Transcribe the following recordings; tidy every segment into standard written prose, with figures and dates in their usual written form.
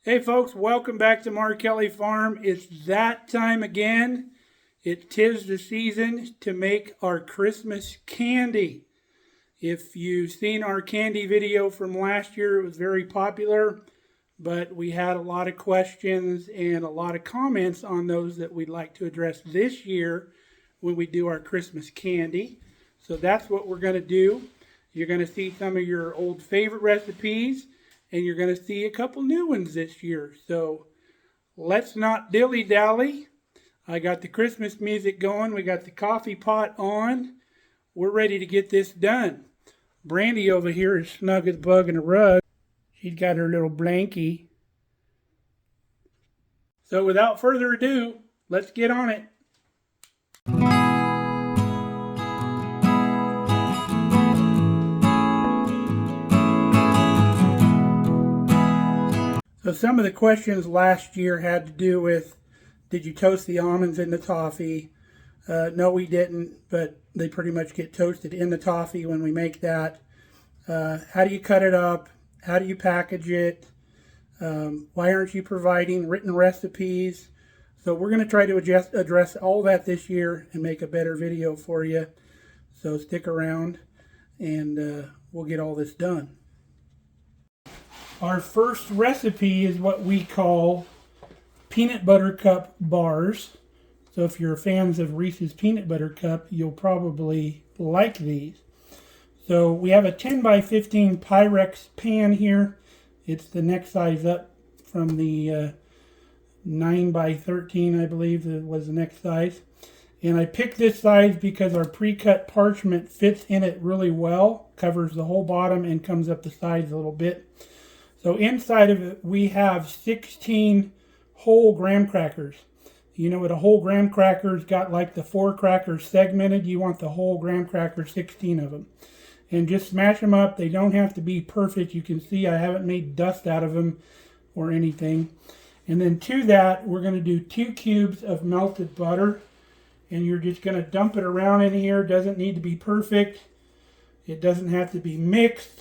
Hey folks, welcome back to Mark Kelly Farm. It's that time again. Tis the season to make our Christmas candy. If you've seen our candy video from last year, it was very popular, but we had a lot of questions and a lot of comments on those that we'd like to address this year when we do our Christmas candy. So that's what we're going to do. You're going to see some of your old favorite recipes, and you're going to see a couple new ones this year. So let's not dilly-dally. I got the Christmas music going. We got the coffee pot on. We're ready to get this done. Brandy over here is snug as a bug in a rug. She's got her little blankie. So without further ado, let's get on it. So some of the questions last year had to do with, did you toast the almonds in the toffee? No, we didn't, but they pretty much get toasted in the toffee when we make that. How do you cut it up? How do you package it? Why aren't you providing written recipes? So we're going to try to address all that this year and make a better video for you. So stick around and we'll get all this done. Our first recipe is what we call peanut butter cup bars. So if you're fans of Reese's peanut butter cup, you'll probably like these. So we have a 10 by 15 Pyrex pan here. It's the next size up from the 9 by 13, I believe that was the next size. And I picked this size because our pre-cut parchment fits in it really well, covers the whole bottom and comes up the sides a little bit. So inside of it, we have 16 whole graham crackers. You know what a whole graham cracker's got, like the 4 crackers segmented. You want the whole graham cracker, 16 of them. And just smash them up. They don't have to be perfect. You can see I haven't made dust out of them or anything. And then to that, we're going to do 2 cubes of melted butter. And you're just going to dump it around in here. It doesn't need to be perfect. It doesn't have to be mixed.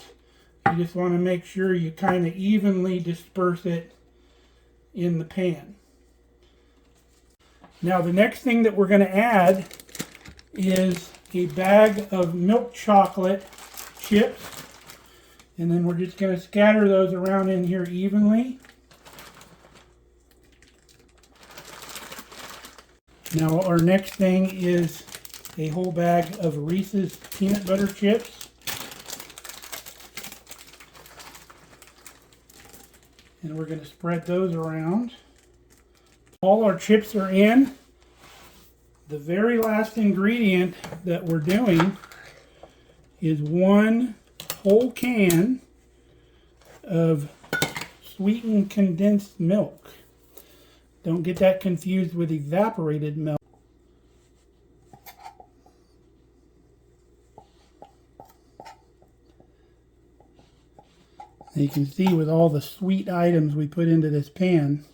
You just want to make sure you kind of evenly disperse it in the pan. Now the next thing that we're going to add is a bag of milk chocolate chips. And then we're just going to scatter those around in here evenly. Now our next thing is a whole bag of Reese's peanut butter chips. And we're going to spread those around. All our chips are in. The very last ingredient that we're doing is 1 whole can of sweetened condensed milk. Don't get that confused with evaporated milk. You can see with all the sweet items we put into this pan,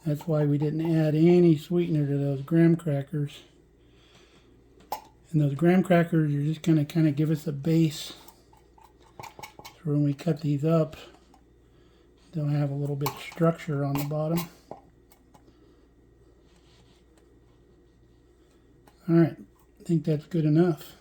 that's why we didn't add any sweetener to those graham crackers. And those graham crackers are just going to kind of give us a base. So when we cut these up, they'll have a little bit of structure on the bottom. Alright, I think that's good enough.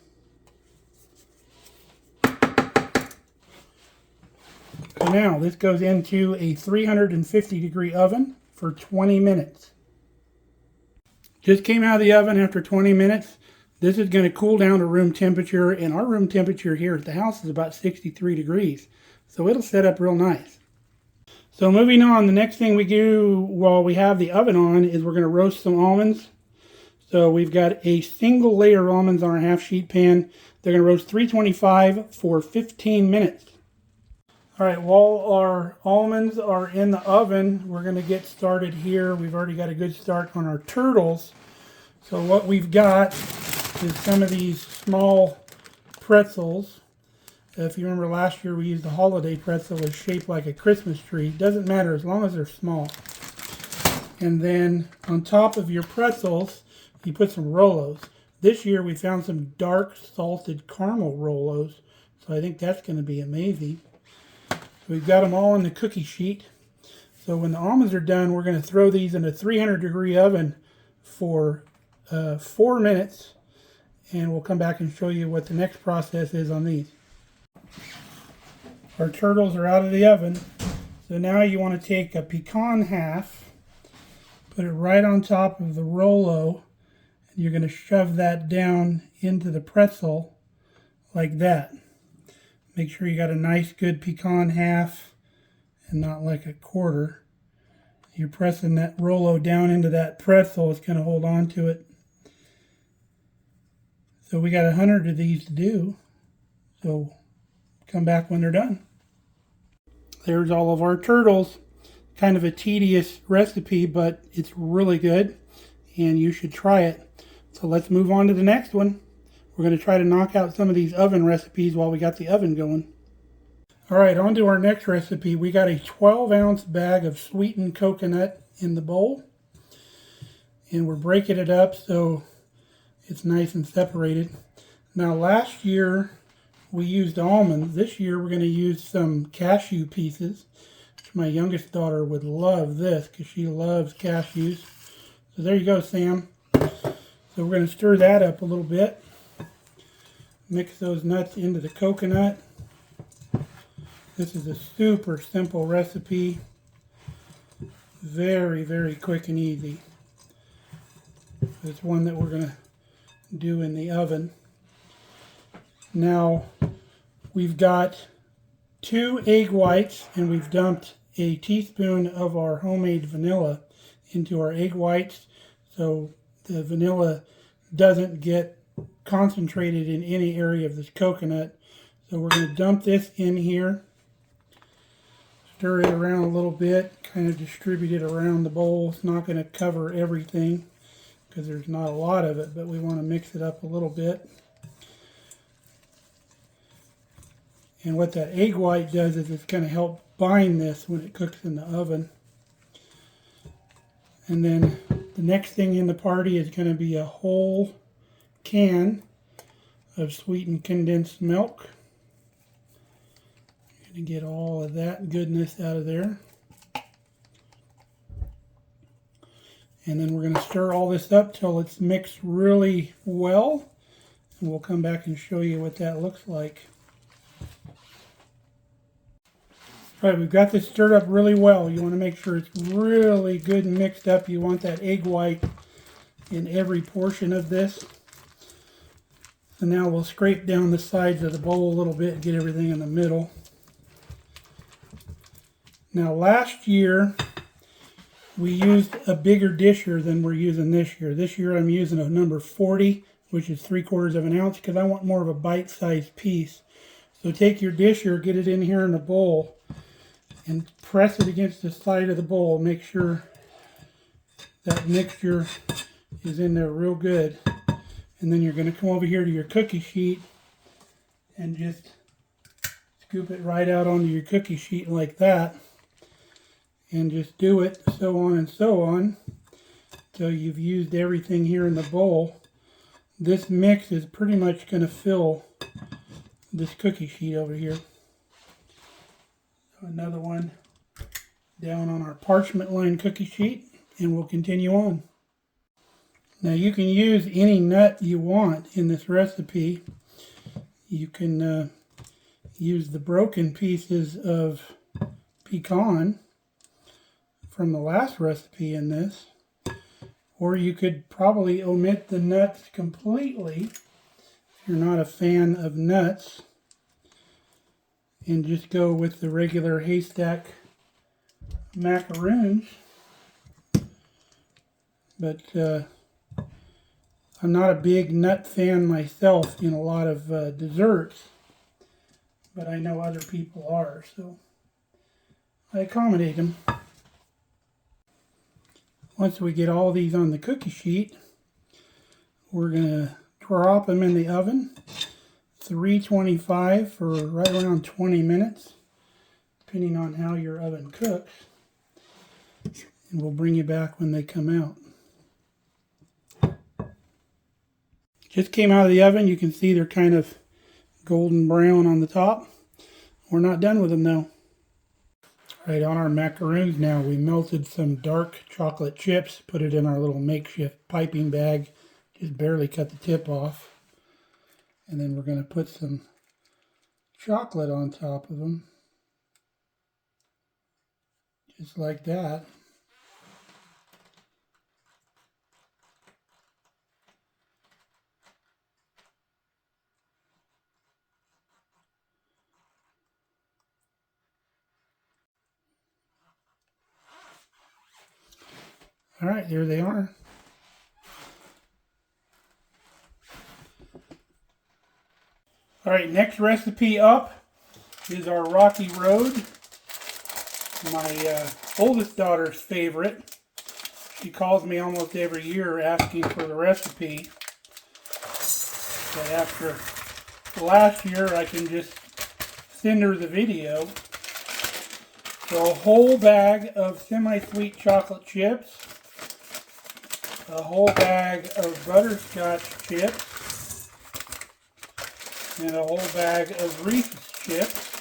So now this goes into a 350 degree oven for 20 minutes. Just came out of the oven after 20 minutes. This is going to cool down to room temperature, and our room temperature here at the house is about 63 degrees. So it'll set up real nice. So moving on, the next thing we do while we have the oven on is we're going to roast some almonds. So we've got a single layer of almonds on our half sheet pan. They're going to roast 325 for 15 minutes. Alright, while our almonds are in the oven, we're going to get started here. We've already got a good start on our turtles. So what we've got is some of these small pretzels. If you remember last year we used a holiday pretzel that's shaped like a Christmas tree. Doesn't matter as long as they're small. And then on top of your pretzels, you put some Rolos. This year we found some dark salted caramel Rolos. So I think that's going to be amazing. We've got them all on the cookie sheet. So when the almonds are done, we're going to throw these in a 300-degree oven for 4 minutes, and we'll come back and show you what the next process is on these. Our turtles are out of the oven. So now you want to take a pecan half, put it right on top of the Rolo, and you're going to shove that down into the pretzel like that. Make sure you got a nice good pecan half and not like a quarter. You're pressing that Rolo down into that pretzel. It's going to hold on to it. So we got 100 of these to do. So come back when they're done. There's all of our turtles. Kind of a tedious recipe, but it's really good and you should try it. So let's move on to the next one. We're going to try to knock out some of these oven recipes while we got the oven going. Alright, on to our next recipe. We got a 12-ounce bag of sweetened coconut in the bowl. And we're breaking it up so it's nice and separated. Now last year we used almonds. This year we're going to use some cashew pieces. My youngest daughter would love this because she loves cashews. So there you go, Sam. So we're going to stir that up a little bit. Mix those nuts into the coconut. This is a super simple recipe. Very, very quick and easy. It's one that we're going to do in the oven. Now, we've got 2 egg whites, and we've dumped a teaspoon of our homemade vanilla into our egg whites so the vanilla doesn't get concentrated in any area of this coconut. So we're going to dump this in here, stir it around a little bit, kind of distribute it around the bowl. It's not going to cover everything because there's not a lot of it, but we want to mix it up a little bit. And what that egg white does is it's going to help bind this when it cooks in the oven. And then the next thing in the party is going to be a whole can of sweetened condensed milk. Going to get all of that goodness out of there. And then we're going to stir all this up till it's mixed really well. And we'll come back and show you what that looks like. Right, we've got this stirred up really well. You want to make sure it's really good and mixed up. You want that egg white in every portion of this. And now we'll scrape down the sides of the bowl a little bit and get everything in the middle. Now last year we used a bigger disher than we're using this year. This year I'm using a number 40, which is 3/4 of an ounce, because I want more of a bite-sized piece. So take your disher, get it in here in the bowl, and press it against the side of the bowl. Make sure that mixture is in there real good. And then you're going to come over here to your cookie sheet and just scoop it right out onto your cookie sheet like that. And just do it so on and so on until you've used everything here in the bowl. This mix is pretty much going to fill this cookie sheet over here. Another one down on our parchment lined cookie sheet, and we'll continue on. Now you can use any nut you want in this recipe. You can use the broken pieces of pecan from the last recipe in this, or you could probably omit the nuts completely if you're not a fan of nuts, and just go with the regular haystack macaroons. But I'm not a big nut fan myself in a lot of desserts, but I know other people are, so I accommodate them. Once we get all these on the cookie sheet, we're going to drop them in the oven. 325 for right around 20 minutes, depending on how your oven cooks. And we'll bring you back when they come out. Just came out of the oven. You can see they're kind of golden brown on the top. We're not done with them though. Right, on our macaroons now, we melted some dark chocolate chips, put it in our little makeshift piping bag, just barely cut the tip off. And then we're going to put some chocolate on top of them, just like that. All right, there they are. All right, next recipe up is our Rocky Road, my oldest daughter's favorite. She calls me almost every year asking for the recipe. But after last year, I can just send her the video. So a whole bag of semi-sweet chocolate chips, a whole bag of butterscotch chips, and a whole bag of Reese's chips.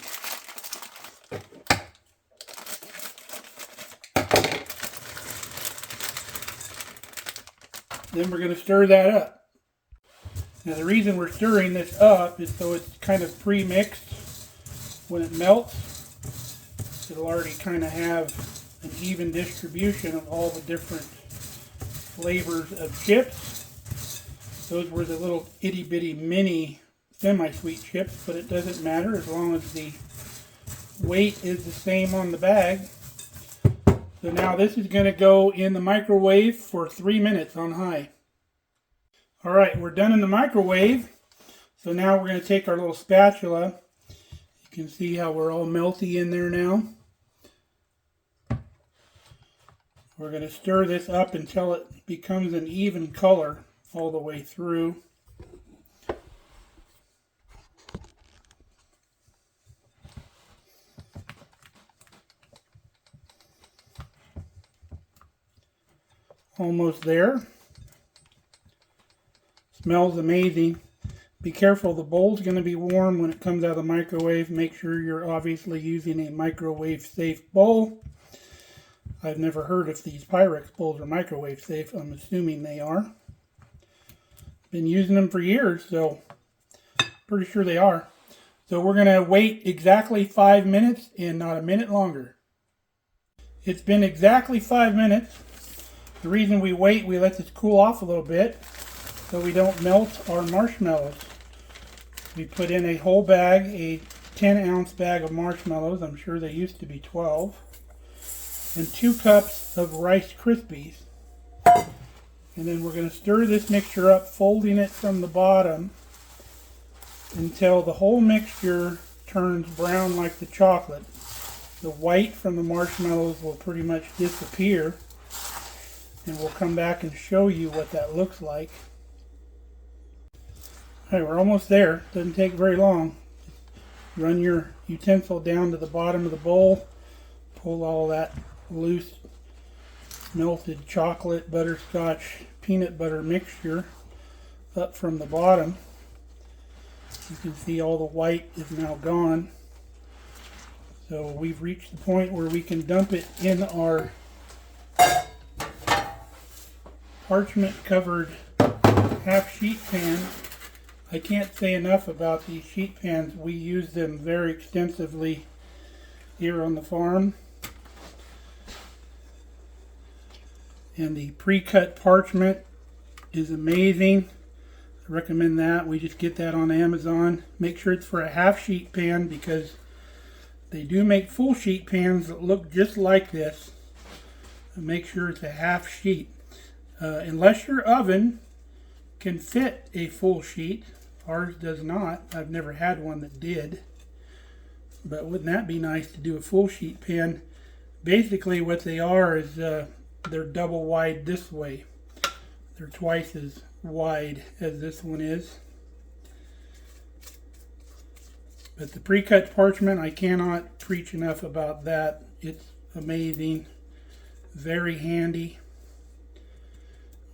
Then we're going to stir that up. Now the reason we're stirring this up is so it's kind of pre-mixed. When it melts, it'll already kind of have an even distribution of all the different flavors of chips. Those were the little itty bitty mini semi-sweet chips, but it doesn't matter as long as the weight is the same on the bag. So now this is going to go in the microwave for 3 minutes on high. Alright, we're done in the microwave. So now we're going to take our little spatula. You can see how we're all melty in there now. We're going to stir this up until it becomes an even color all the way through. Almost there. Smells amazing. Be careful, the bowl's going to be warm when it comes out of the microwave. Make sure you're obviously using a microwave safe bowl. I've never heard if these Pyrex bowls are microwave safe. I'm assuming they are. Been using them for years, so pretty sure they are. So we're going to wait exactly 5 minutes and not a minute longer. It's been exactly 5 minutes. The reason we wait, we let this cool off a little bit so we don't melt our marshmallows. We put in a whole bag, a 10-ounce bag of marshmallows. I'm sure they used to be 12. And 2 cups of Rice Krispies. And then we're going to stir this mixture up, folding it from the bottom until the whole mixture turns brown like the chocolate. The white from the marshmallows will pretty much disappear. And we'll come back and show you what that looks like. Alright, we're almost there. Doesn't take very long. Run your utensil down to the bottom of the bowl. Pull all that loose melted chocolate, butterscotch, peanut butter mixture up from the bottom. You can see all the white is now gone. So we've reached the point where we can dump it in our parchment covered half sheet pan. I can't say enough about these sheet pans. We use them very extensively here on the farm. And the pre-cut parchment is amazing. I recommend that. We just get that on Amazon. Make sure it's for a half sheet pan because they do make full sheet pans that look just like this. Make sure it's a half sheet. Unless your oven can fit a full sheet. Ours does not. I've never had one that did. But wouldn't that be nice to do a full sheet pan? Basically what they are is they're double wide this way. They're twice as wide as this one is. But the pre-cut parchment, I cannot preach enough about that. It's amazing. Very handy.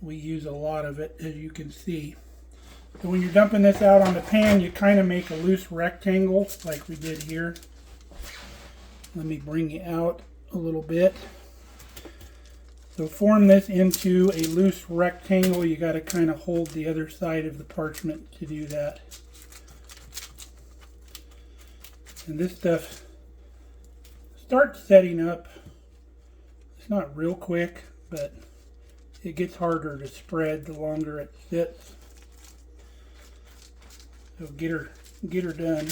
We use a lot of it, as you can see. So when you're dumping this out on the pan, you kind of make a loose rectangle like we did here. Let me bring you out a little bit. So form this into a loose rectangle. You got to kind of hold the other side of the parchment to do that. And this stuff starts setting up. It's not real quick, but it gets harder to spread the longer it sits. So get her done.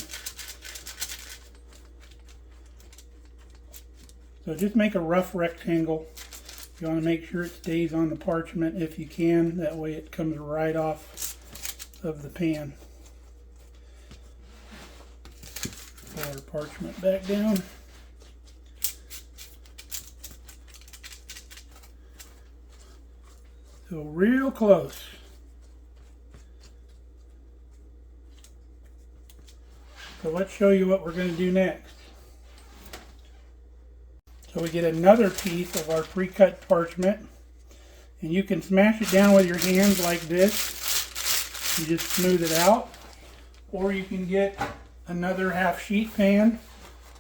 So just make a rough rectangle. You want to make sure it stays on the parchment if you can. That way it comes right off of the pan. Pull our parchment back down. So real close. So let's show you what we're going to do next. So we get another piece of our pre-cut parchment, and you can smash it down with your hands like this. You just smooth it out, or you can get another half sheet pan,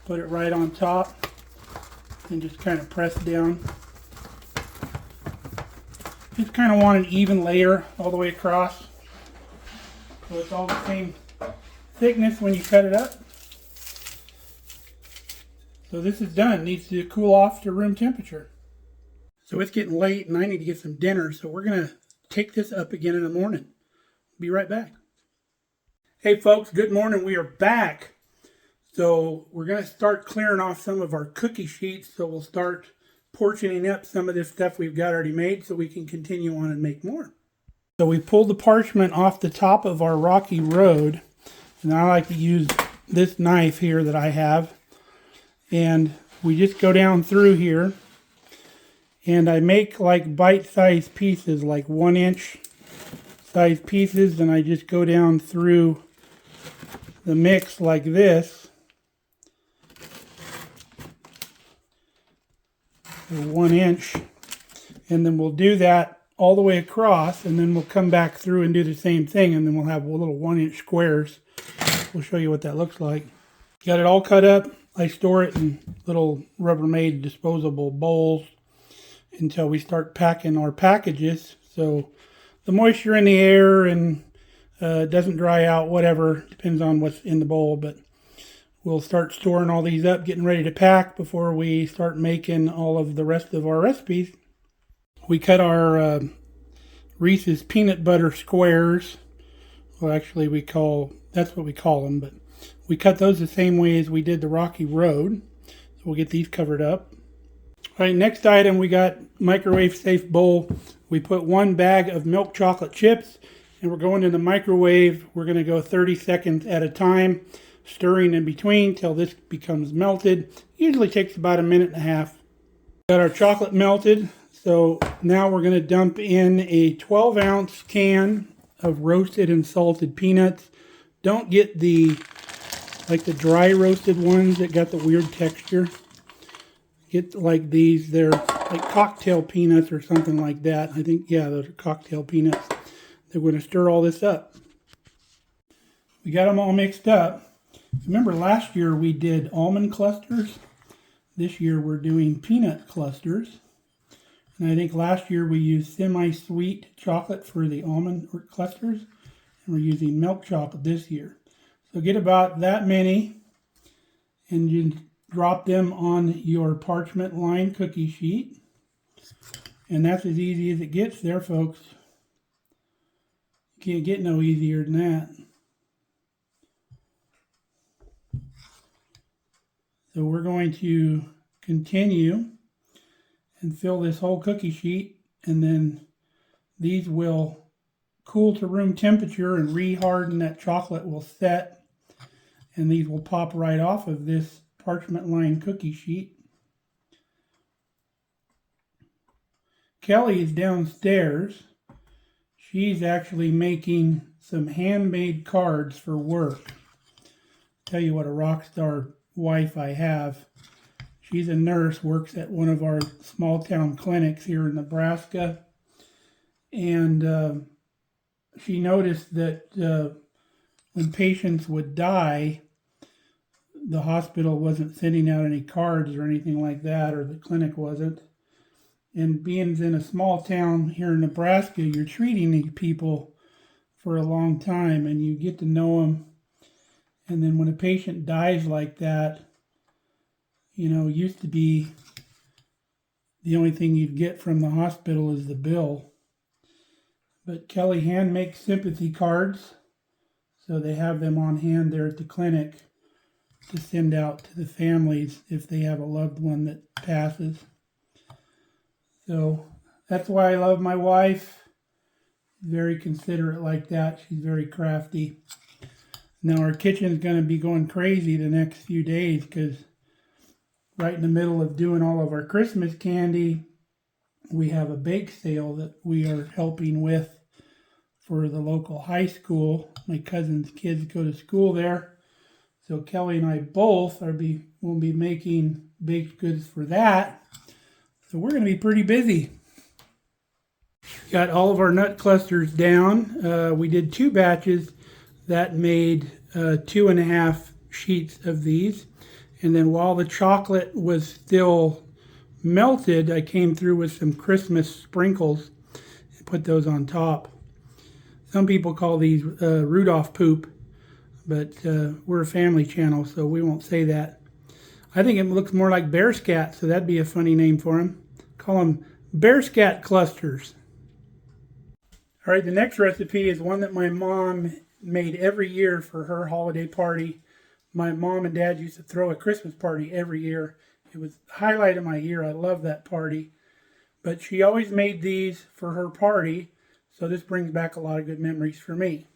put it right on top, and just kind of press down. Just kind of want an even layer all the way across, so it's all the same thickness when you cut it up. So this is done. Needs to cool off to room temperature. So it's getting late and I need to get some dinner, so we're going to take this up again in the morning. Be right back. Hey folks, good morning. We are back. So we're going to start clearing off some of our cookie sheets, so we'll start portioning up some of this stuff we've got already made so we can continue on and make more. So we pulled the parchment off the top of our rocky road, and I like to use this knife here that I have. And we just go down through here, and I make like bite-sized pieces, like 1-inch size pieces, and I just go down through the mix like this. So 1 inch, and then we'll do that all the way across, and then we'll come back through and do the same thing, and then we'll have little 1-inch squares. We'll show you what that looks like. Got it all cut up. I store it in little Rubbermaid disposable bowls until we start packing our packages. So the moisture in the air and doesn't dry out, whatever, depends on what's in the bowl. But we'll start storing all these up, getting ready to pack before we start making all of the rest of our recipes. We cut our Reese's peanut butter squares. Well, actually, that's what we call them, but we cut those the same way as we did the rocky road. So we'll get these covered up. All right, next item, we got microwave safe bowl. We put 1 bag of milk chocolate chips, and we're going in the microwave. We're going to go 30 seconds at a time, stirring in between till this becomes melted. Usually takes about 1.5 minutes. Got our chocolate melted, so now we're going to dump in a 12-ounce can of roasted and salted peanuts. Don't get the dry roasted ones that got the weird texture. Get like these. They're like cocktail peanuts or something like that. I think, yeah, those are cocktail peanuts. They're going to stir all this up. We got them all mixed up. Remember last year we did almond clusters. This year we're doing peanut clusters. And I think last year we used semi-sweet chocolate for the almond clusters. And we're using milk chocolate this year. So get about that many, and you drop them on your parchment lined cookie sheet. And that's as easy as it gets there, folks. You can't get no easier than that. So we're going to continue and fill this whole cookie sheet, and then these will cool to room temperature and re-harden. That chocolate will set, and these will pop right off of this parchment lined cookie sheet. Kelly is downstairs. She's actually making some handmade cards for work. Tell you what a rock star wife I have. She's a nurse, works at one of our small town clinics here in Nebraska, and she noticed that when patients would die, the hospital wasn't sending out any cards or anything like that, or the clinic wasn't. And being in a small town here in Nebraska, you're treating these people for a long time and you get to know them. And then when a patient dies like that, used to be the only thing you'd get from the hospital is the bill. But Kelly hand makes sympathy cards, so they have them on hand there at the clinic to send out to the families if they have a loved one that passes. So that's why I love my wife. Very considerate like that. She's very crafty. Now our kitchen's going to be going crazy the next few days because right in the middle of doing all of our Christmas candy, we have a bake sale that we are helping with for the local high school. My cousin's kids go to school there. So Kelly and I both will be making baked goods for that. So we're going to be pretty busy. Got all of our nut clusters down. We did 2 batches that made 2.5 sheets of these. And then while the chocolate was still melted, I came through with some Christmas sprinkles and put those on top. Some people call these Rudolph poop, but we're a family channel, so we won't say that. I think it looks more like bear scat, so that'd be a funny name for them. Call them bear scat clusters. All right, the next recipe is one that my mom made every year for her holiday party. My mom and dad used to throw a Christmas party every year. It was the highlight of my year. I love that party. But she always made these for her party, so this brings back a lot of good memories for me.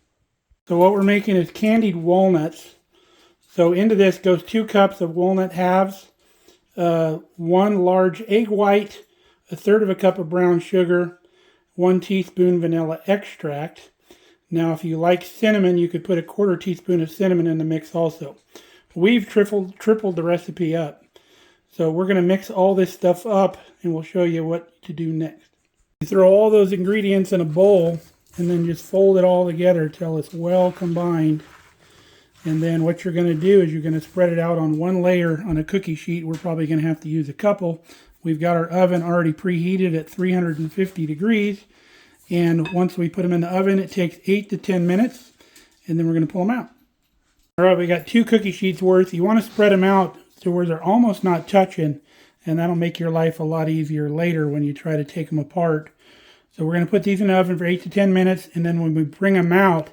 So what we're making is candied walnuts. So into this goes 2 cups of walnut halves, 1 large egg white, 1/3 cup of brown sugar, 1 teaspoon vanilla extract. Now if you like cinnamon, you could put 1/4 teaspoon of cinnamon in the mix also. We've tripled the recipe up. So we're going to mix all this stuff up and we'll show you what to do next. You throw all those ingredients in a bowl and then just fold it all together till it's well combined. And then what you're going to do is you're going to spread it out on 1 layer on a cookie sheet. We're probably going to have to use a couple. We've got our oven already preheated at 350 degrees. And once we put them in the oven, it takes 8 to 10 minutes. And then we're going to pull them out. All right, we got 2 cookie sheets worth. You want to spread them out to where they're almost not touching. And that'll make your life a lot easier later when you try to take them apart. So we're going to put these in the oven for 8 to 10 minutes. And then when we bring them out,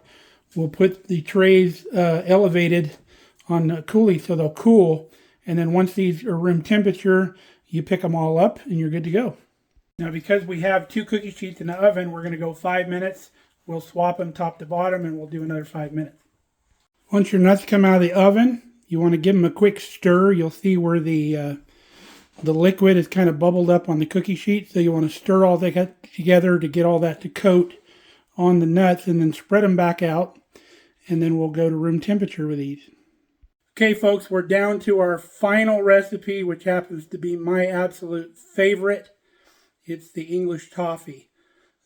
we'll put the trays elevated on the coulis so they'll cool. And then once these are room temperature, you pick them all up and you're good to go. Now because we have 2 cookie sheets in the oven, we're going to go 5 minutes. We'll swap them top to bottom and we'll do another 5 minutes. Once your nuts come out of the oven, you want to give them a quick stir. You'll see where the liquid is kind of bubbled up on the cookie sheet. So you want to stir all that together to get all that to coat on the nuts and then spread them back out. And then we'll go to room temperature with these. Okay, folks, we're down to our final recipe, which happens to be my absolute favorite. It's the English toffee.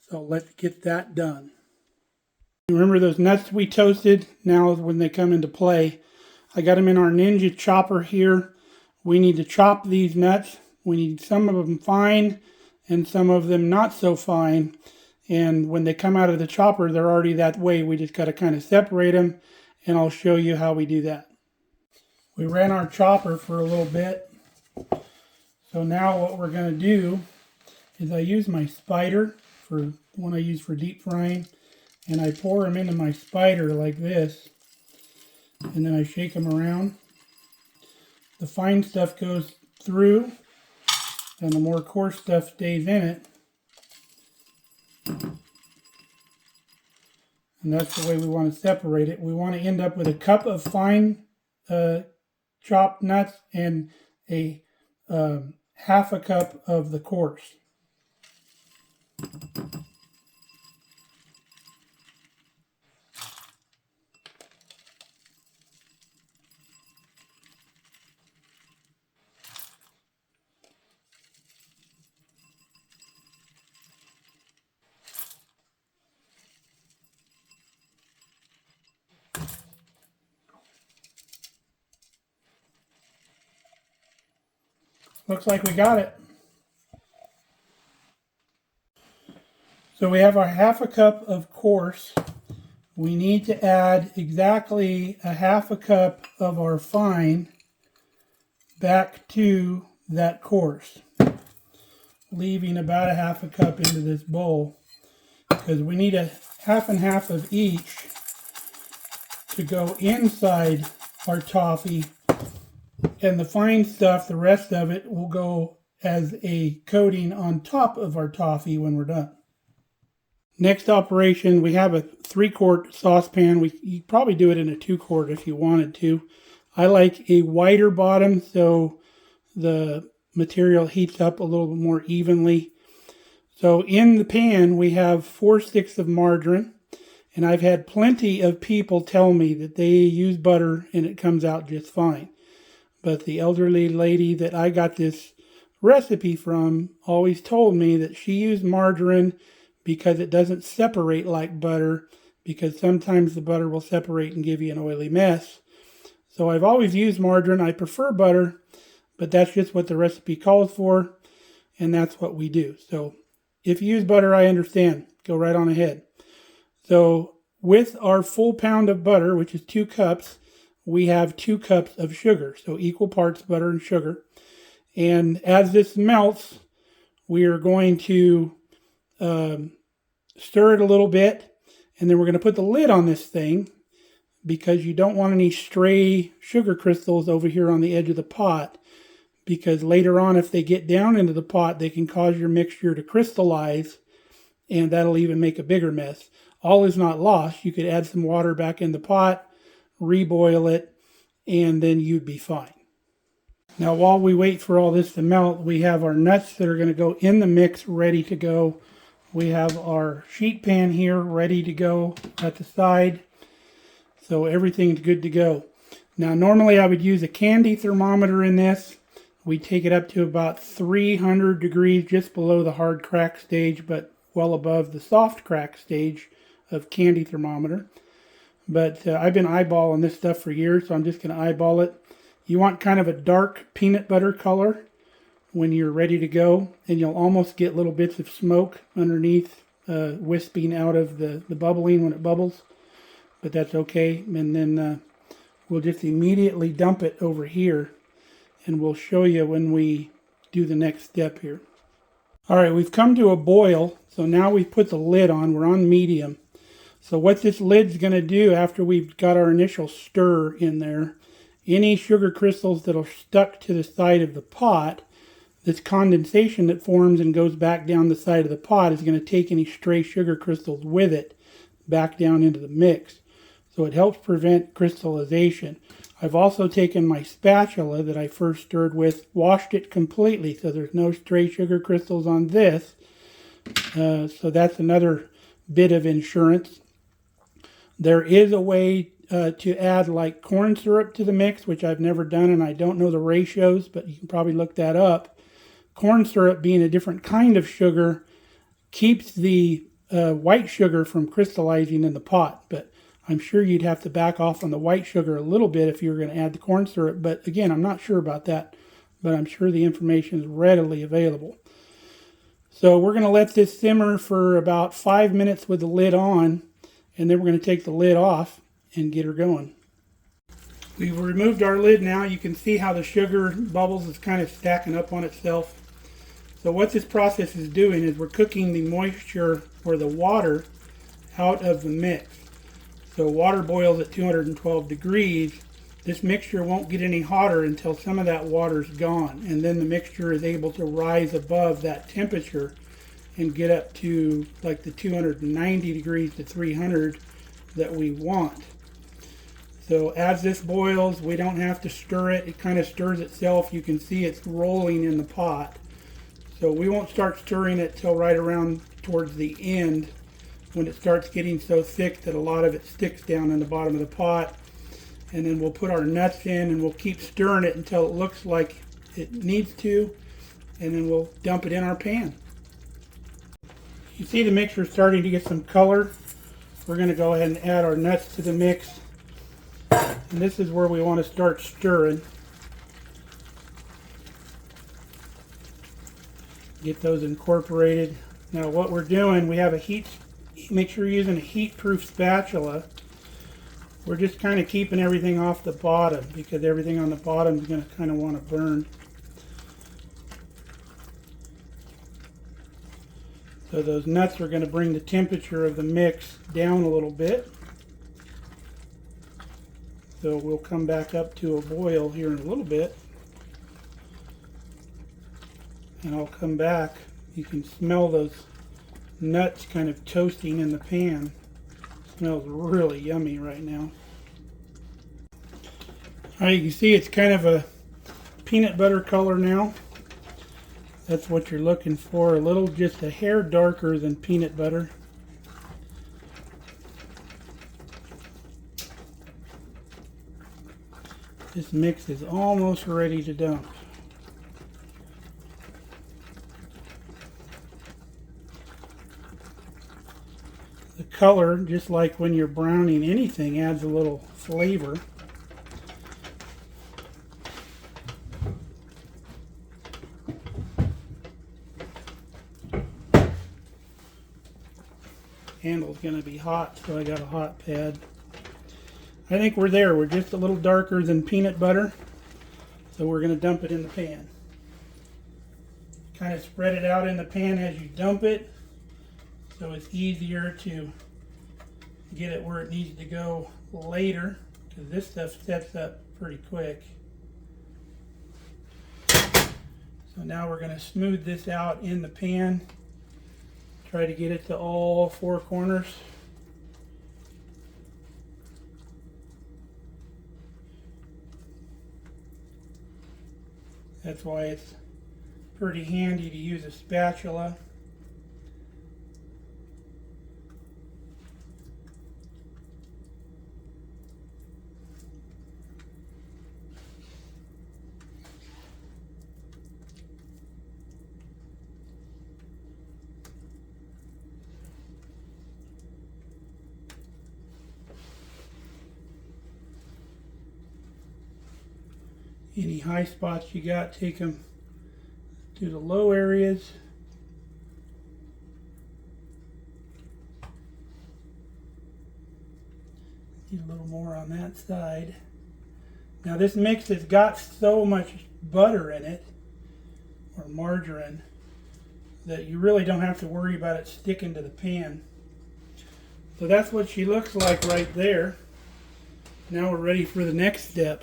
So let's get that done. Remember those nuts we toasted? Now is when they come into play. I got them in our Ninja chopper here. We need to chop these nuts. We need some of them fine and some of them not so fine. And when they come out of the chopper, they're already that way. We just got to kind of separate them, and I'll show you how we do that. We ran our chopper for a little bit. So now what we're going to do is I use my spider for one I use for deep frying, and I pour them into my spider like this, and then I shake them around. The fine stuff goes through, and the more coarse stuff stays in it. And that's the way we want to separate it. We want to end up with a cup of fine chopped nuts and a 1/2 cup of the coarse. Looks like we got it. So we have our 1/2 cup of coarse. We need to add exactly a 1/2 cup of our fine back to that coarse, leaving about a 1/2 cup into this bowl, because we need a 1/2 and 1/2 of each to go inside our toffee, and the fine stuff, the rest of it, will go as a coating on top of our toffee when we're done. Next operation, we have a 3-quart saucepan. You probably do it in a 2-quart if you wanted to. I like a wider bottom so the material heats up a little bit more evenly. So in the pan, we have 4 sticks of margarine, and I've had plenty of people tell me that they use butter and it comes out just fine. But the elderly lady that I got this recipe from always told me that she used margarine because it doesn't separate like butter, because sometimes the butter will separate and give you an oily mess. So I've always used margarine. I prefer butter, but that's just what the recipe calls for, and that's what we do. So if you use butter, I understand. Go right on ahead. So with our full pound of butter, which is 2 cups, we have 2 cups of sugar. So equal parts butter and sugar. And as this melts, we are going to stir it a little bit, and then we're going to put the lid on this thing, because you don't want any stray sugar crystals over here on the edge of the pot, because later on, if they get down into the pot, they can cause your mixture to crystallize, and that'll even make a bigger mess. All is not lost. You could add some water back in the pot, reboil it, and then you'd be fine. Now, while we wait for all this to melt, we have our nuts that are going to go in the mix ready to go. We have our sheet pan here ready to go at the side. So everything's good to go. Now, normally I would use a candy thermometer in this. We take it up to about 300 degrees, just below the hard crack stage, but well above the soft crack stage of candy thermometer. But I've been eyeballing this stuff for years, so I'm just going to eyeball it. You want kind of a dark peanut butter color when you're ready to go, and you'll almost get little bits of smoke underneath wisping out of the bubbling when it bubbles, but that's okay. And then we'll just immediately dump it over here, and we'll show you when we do the next step here. All right, we've come to a boil, so now we've put the lid on. We're on medium. So what this lid's going to do after we've got our initial stir in there, any sugar crystals that are stuck to the side of the pot, this condensation that forms and goes back down the side of the pot is going to take any stray sugar crystals with it back down into the mix. So it helps prevent crystallization. I've also taken my spatula that I first stirred with, washed it completely so there's no stray sugar crystals on this. So that's another bit of insurance. There is a way to add like corn syrup to the mix, which I've never done, and I don't know the ratios, but you can probably look that up. Corn syrup, being a different kind of sugar, keeps the white sugar from crystallizing in the pot, but I'm sure you'd have to back off on the white sugar a little bit if you were going to add the corn syrup. But again, I'm not sure about that, but I'm sure the information is readily available. So we're going to let this simmer for about 5 minutes with the lid on, and then we're going to take the lid off and get her going. We've removed our lid now. You can see how the sugar bubbles is kind of stacking up on itself. So what this process is doing is we're cooking the moisture or the water out of the mix. So water boils at 212 degrees. This mixture won't get any hotter until some of that water's gone, and then the mixture is able to rise above that temperature and get up to like the 290 degrees to 300 that we want. So as this boils, we don't have to stir it. It kind of stirs itself. You can see it's rolling in the pot. So we won't start stirring it till right around towards the end, when it starts getting so thick that a lot of it sticks down in the bottom of the pot. And then we'll put our nuts in, and we'll keep stirring it until it looks like it needs to, and then we'll dump it in our pan. You see the mixture starting to get some color. We're going to go ahead and add our nuts to the mix. And this is where we want to start stirring. Get those incorporated. Now what we're doing, we have a make sure you're using a heat-proof spatula. We're just kind of keeping everything off the bottom because everything on the bottom is going to kind of want to burn. So those nuts are going to bring the temperature of the mix down a little bit. So we'll come back up to a boil here in a little bit. And I'll come back. You can smell those nuts kind of toasting in the pan. Smells really yummy right now. Alright, you can see it's kind of a peanut butter color now. That's what you're looking for. A little, just a hair darker than peanut butter. This mix is almost ready to dump. The color, just like when you're browning anything, adds a little flavor. Handle's going to be hot, so I got a hot pad. I think we're there. We're just a little darker than peanut butter, so we're going to dump it in the pan. Kind of spread it out in the pan as you dump it, so it's easier to get it where it needs to go later, because this stuff sets up pretty quick. So now we're going to smooth this out in the pan. Try to get it to all four corners. That's why it's pretty handy to use a spatula. Any high spots you got, take them to the low areas. Need a little more on that side. Now this mix has got so much butter in it, or margarine, that you really don't have to worry about it sticking to the pan. So that's what she looks like right there. Now we're ready for the next step.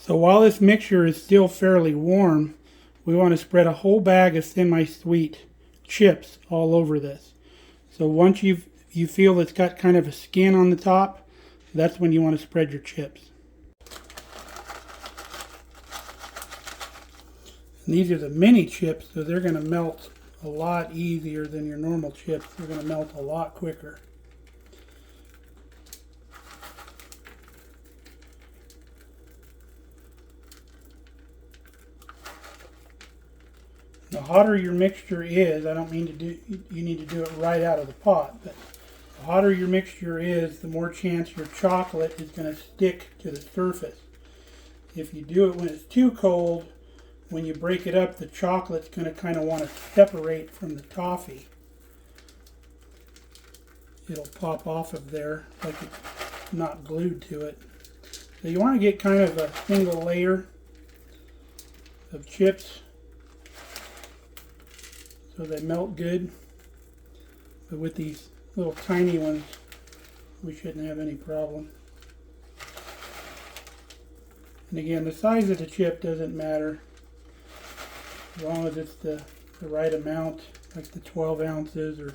So while this mixture is still fairly warm, we want to spread a whole bag of semi-sweet chips all over this. So once you feel it's got kind of a skin on the top, that's when you want to spread your chips. And these are the mini chips, so they're going to melt a lot easier than your normal chips. They're going to melt a lot quicker. The hotter your mixture is, I don't mean to do, you need to do it right out of the pot, but the hotter your mixture is, the more chance your chocolate is going to stick to the surface. If you do it when it's too cold, when you break it up, the chocolate's going to kind of want to separate from the toffee. It'll pop off of there like it's not glued to it. So you want to get kind of a single layer of chips so they melt good. But with these little tiny ones, we shouldn't have any problem. And again, the size of the chip doesn't matter, as long as it's the right amount, like the 12 ounces, or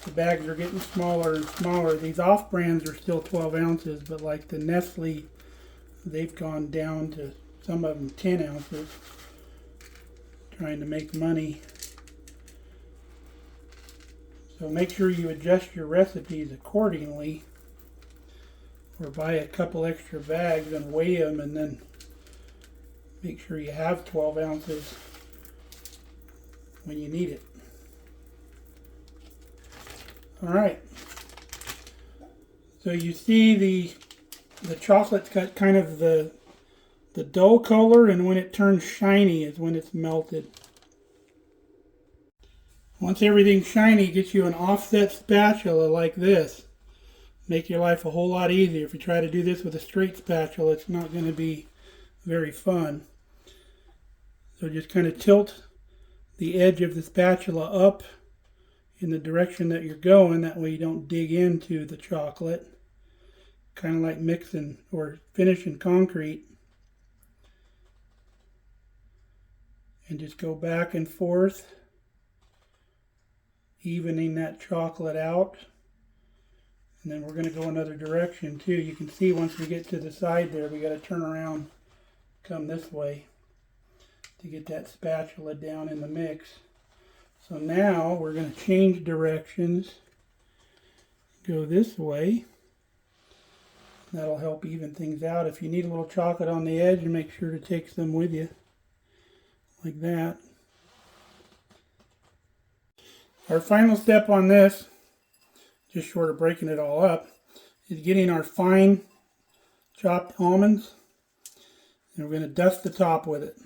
the bags are getting smaller and smaller. These off-brands are still 12 ounces, but like the Nestle, they've gone down to, some of them, 10 ounces, trying to make money. So make sure you adjust your recipes accordingly, or buy a couple extra bags and weigh them, and then make sure you have 12 ounces when you need it. Alright, so you see the chocolate's got kind of the The dull color, and when it turns shiny is when it's melted. Once everything's shiny, get you an offset spatula like this. Make your life a whole lot easier. If you try to do this with a straight spatula, it's not going to be very fun. So just kind of tilt the edge of the spatula up in the direction that you're going. That way you don't dig into the chocolate. Kind of like mixing or finishing concrete. And just go back and forth, evening that chocolate out. And then we're going to go another direction too. You can see once we get to the side there, we got to turn around, come this way to get that spatula down in the mix. So now we're going to change directions, go this way. That'll help even things out. If you need a little chocolate on the edge, make sure to take some with you. Like that. Our final step on this, just short of breaking it all up, is getting our fine chopped almonds, and we're going to dust the top with it.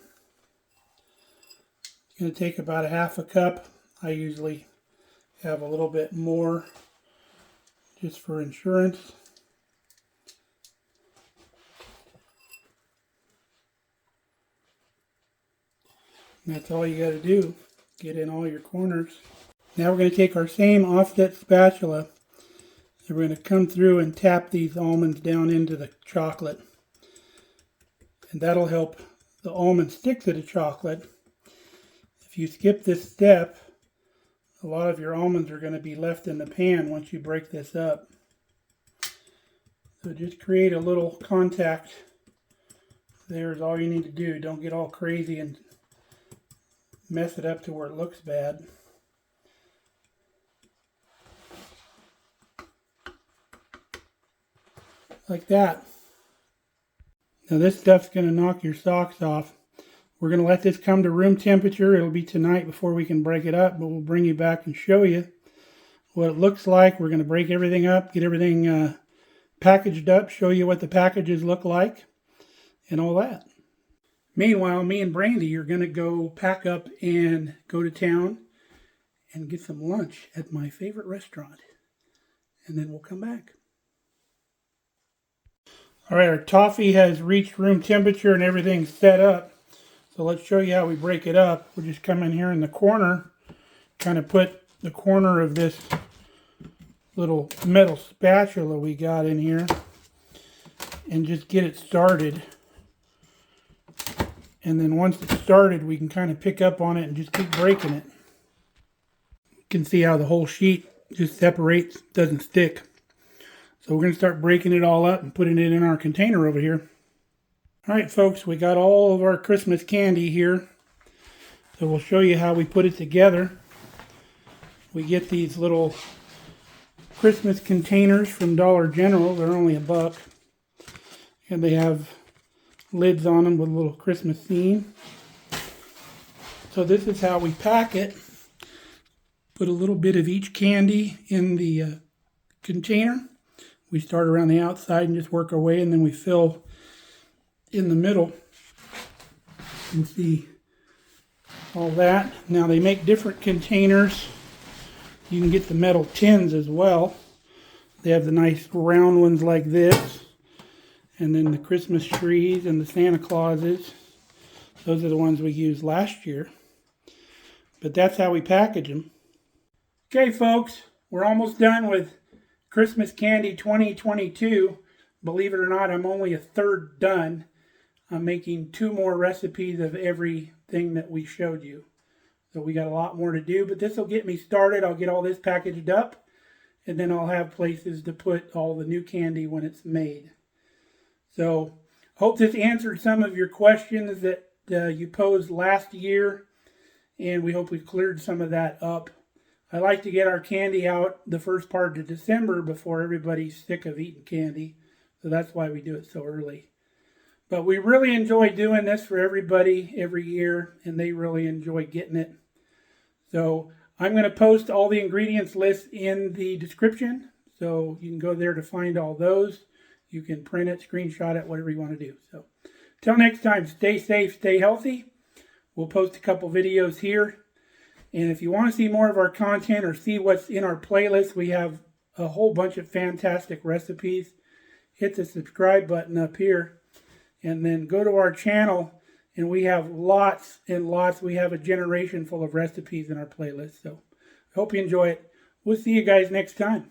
It's going to take about a half a cup. I usually have a little bit more just for insurance. And that's all you got to do. Get in all your corners. Now we're going to take our same offset spatula and we're going to come through and tap these almonds down into the chocolate. And that'll help the almonds stick to the chocolate. If you skip this step, a lot of your almonds are going to be left in the pan once you break this up. So just create a little contact. There's all you need to do. Don't get all crazy and mess it up to where it looks bad. Like that. Now this stuff's going to knock your socks off. We're going to let this come to room temperature. It'll be tonight before we can break it up, but we'll bring you back and show you what it looks like. We're going to break everything up, get everything packaged up, show you what the packages look like, and all that. Meanwhile, me and Brandy are going to go pack up and go to town and get some lunch at my favorite restaurant. And then we'll come back. All right, our toffee has reached room temperature and everything's set up. So let's show you how we break it up. We'll just come in here in the corner, kind of put the corner of this little metal spatula we got in here and just get it started. And then once it's started, we can kind of pick up on it and just keep breaking it. You can see how the whole sheet just separates, doesn't stick. So we're going to start breaking it all up and putting it in our container over here. All right, folks, we got all of our Christmas candy here. So we'll show you how we put it together. We get these little Christmas containers from Dollar General. They're only $1. And they have lids on them with a little Christmas theme. So this is how we pack it. Put a little bit of each candy in the container. We start around the outside and just work our way, and then we fill in the middle. You can see all that. Now they make different containers. You can get the metal tins as well. They have the nice round ones like this. And then the Christmas trees and the Santa Clauses. Those are the ones we used last year. But that's how we package them. Okay, folks, we're almost done with Christmas Candy 2022. Believe it or not, I'm only a third done. I'm making 2 more recipes of everything that we showed you. So we got a lot more to do, but this will get me started. I'll get all this packaged up, and then I'll have places to put all the new candy when it's made. So, hope this answered some of your questions that you posed last year, and we hope we cleared some of that up. I like to get our candy out the first part of December before everybody's sick of eating candy, so that's why we do it so early. But we really enjoy doing this for everybody every year, and they really enjoy getting it. So, I'm going to post all the ingredients list in the description, so you can go there to find all those. You can print it, screenshot it, whatever you want to do. So, Till next time, stay safe, stay healthy. We'll post a couple videos here. And if you want to see more of our content or see what's in our playlist, we have a whole bunch of fantastic recipes. Hit the subscribe button up here. And then go to our channel, and we have lots and lots. We have a generation full of recipes in our playlist. So I hope you enjoy it. We'll see you guys next time.